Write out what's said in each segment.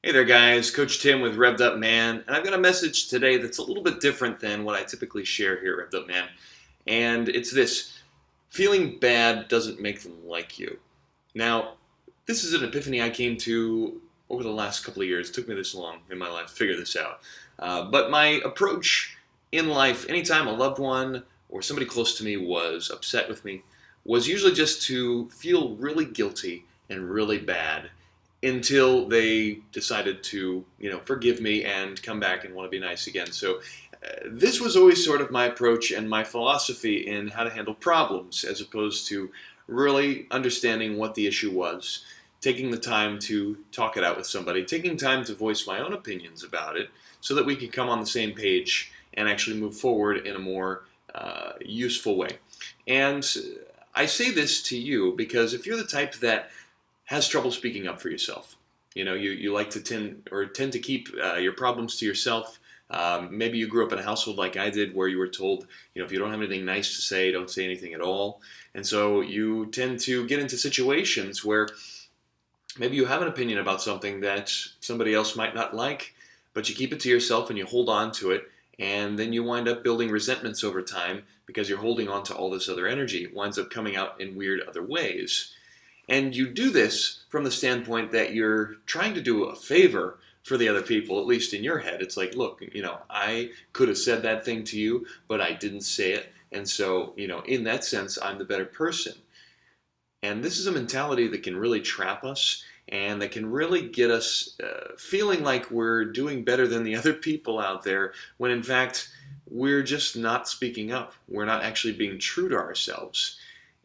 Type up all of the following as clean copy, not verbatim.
Hey there guys, Coach Tim with Revved Up Man, and I've got a message today that's a little bit different than what I typically share here at Revved Up Man. And it's this: feeling bad doesn't make them like you. Now, this is an epiphany I came to over the last couple of years. It took me this long in my life to figure this out. But my approach in life, anytime a loved one or somebody close to me was upset with me, was usually just to feel really guilty and really bad until they decided to, forgive me and come back and want to be nice again. So this was always sort of my approach and my philosophy in how to handle problems, as opposed to really understanding what the issue was, taking the time to talk it out with somebody, taking time to voice my own opinions about it, so that we could come on the same page and actually move forward in a more useful way. And I say this to you because if you're the type that has trouble speaking up for yourself, you like to tend to keep your problems to yourself. Maybe you grew up in a household like I did, where you were told, if you don't have anything nice to say, don't say anything at all. And so you tend to get into situations where maybe you have an opinion about something that somebody else might not like, but you keep it to yourself and you hold on to it. And then you wind up building resentments over time because you're holding on to all this other energy. It winds up coming out in weird other ways. And you do this from the standpoint that you're trying to do a favor for the other people, at least in your head. It's like, look, I could have said that thing to you, but I didn't say it. And so, in that sense, I'm the better person. And this is a mentality that can really trap us and that can really get us feeling like we're doing better than the other people out there, when in fact, we're just not speaking up. We're not actually being true to ourselves.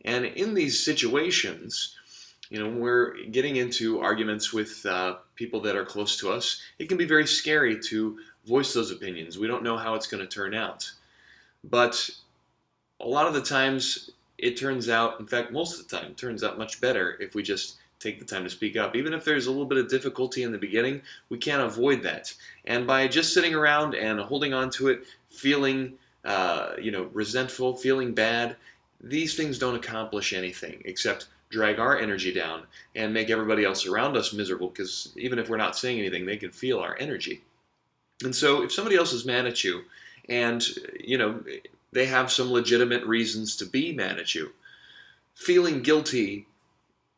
And in these situations, when we're getting into arguments with people that are close to us, it can be very scary to voice those opinions. We don't know how it's going to turn out. But a lot of the times, it turns out, in fact, most of the time, it turns out much better if we just take the time to speak up. Even if there's a little bit of difficulty in the beginning, we can't avoid that. And by just sitting around and holding on to it, feeling resentful, feeling bad, these things don't accomplish anything except drag our energy down and make everybody else around us miserable, because even if we're not saying anything, they can feel our energy. And so if somebody else is mad at you and, they have some legitimate reasons to be mad at you, feeling guilty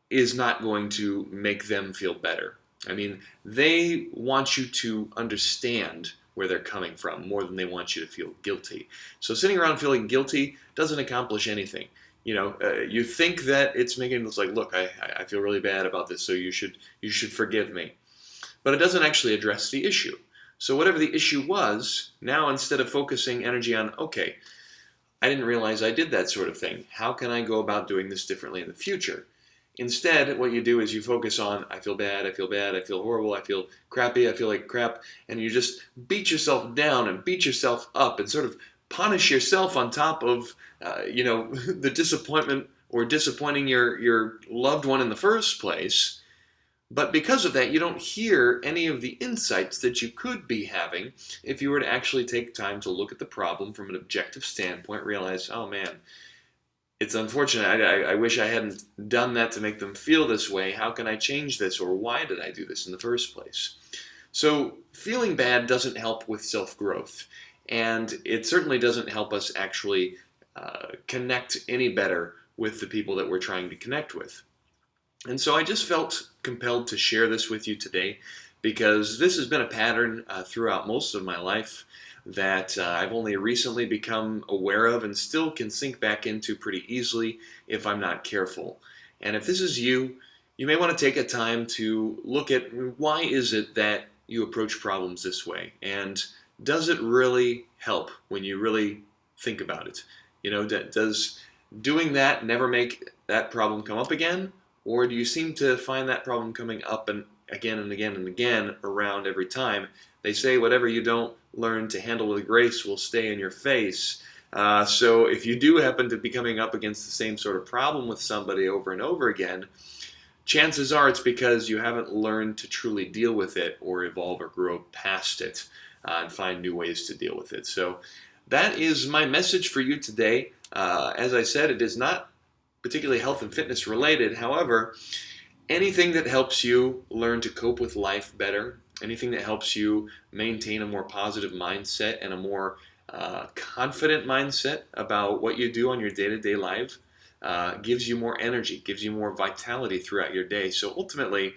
is not going to make them feel better. I mean, they want you to understand where they're coming from more than they want you to feel guilty. So sitting around feeling guilty doesn't accomplish anything. You think that it's making it like, look, I feel really bad about this, so you should forgive me. But it doesn't actually address the issue. So whatever the issue was, now instead of focusing energy on, okay, I didn't realize I did that sort of thing. How can I go about doing this differently in the future? Instead, what you do is you focus on, I feel bad, I feel horrible, I feel crappy, I feel like crap, and you just beat yourself down and beat yourself up and sort of punish yourself on top of, the disappointment or disappointing your loved one in the first place. But because of that, you don't hear any of the insights that you could be having if you were to actually take time to look at the problem from an objective standpoint, realize, oh man, it's unfortunate. I wish I hadn't done that to make them feel this way. How can I change this? Or why did I do this in the first place? So feeling bad doesn't help with self-growth. And it certainly doesn't help us actually connect any better with the people that we're trying to connect with. And so I just felt compelled to share this with you today, because this has been a pattern throughout most of my life that I've only recently become aware of and still can sink back into pretty easily if I'm not careful. And if this is you, you may want to take a time to look at, why is it that you approach problems this way? And does it really help when you really think about it? Does doing that never make that problem come up again? Or do you seem to find that problem coming up and again and again and again around every time? They say whatever you don't learn to handle with grace will stay in your face. So if you do happen to be coming up against the same sort of problem with somebody over and over again, chances are it's because you haven't learned to truly deal with it or evolve or grow past it and find new ways to deal with it. So that is my message for you today. As I said, it is not particularly health and fitness related. However, anything that helps you learn to cope with life better, anything that helps you maintain a more positive mindset and a more confident mindset about what you do on your day-to-day life, gives you more energy, gives you more vitality throughout your day. So ultimately,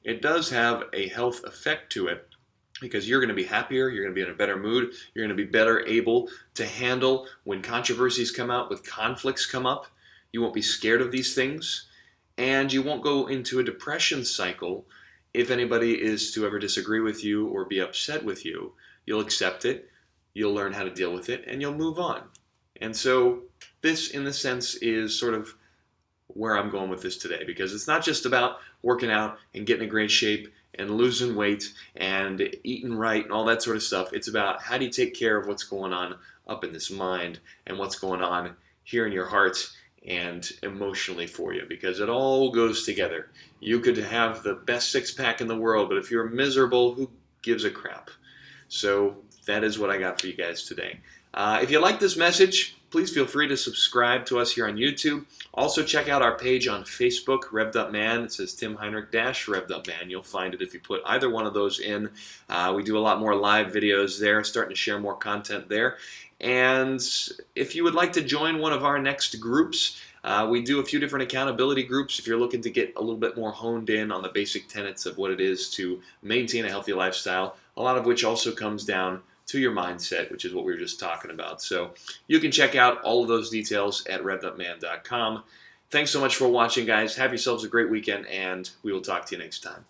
it does have a health effect to it, because you're going to be happier, you're going to be in a better mood, you're going to be better able to handle when controversies come out, when conflicts come up. You won't be scared of these things, and you won't go into a depression cycle if anybody is to ever disagree with you or be upset with you. You'll accept it, you'll learn how to deal with it, and you'll move on. And so this, in the sense, is sort of where I'm going with this today, because it's not just about working out and getting in great shape and losing weight and eating right and all that sort of stuff. It's about how do you take care of what's going on up in this mind and what's going on here in your heart and emotionally for you, because it all goes together. You could have the best six-pack in the world, but if you're miserable, who gives a crap? So that is what I got for you guys today. If you like this message, please feel free to subscribe to us here on YouTube. Also, check out our page on Facebook, Revved Up Man. It says Tim Heinrich Revved Up Man. You'll find it if you put either one of those in. We do a lot more live videos there, starting to share more content there. And if you would like to join one of our next groups, we do a few different accountability groups if you're looking to get a little bit more honed in on the basic tenets of what it is to maintain a healthy lifestyle, a lot of which also comes down to your mindset, which is what we were just talking about. So you can check out all of those details at revvedupman.com. Thanks so much for watching, guys. Have yourselves a great weekend, and we will talk to you next time.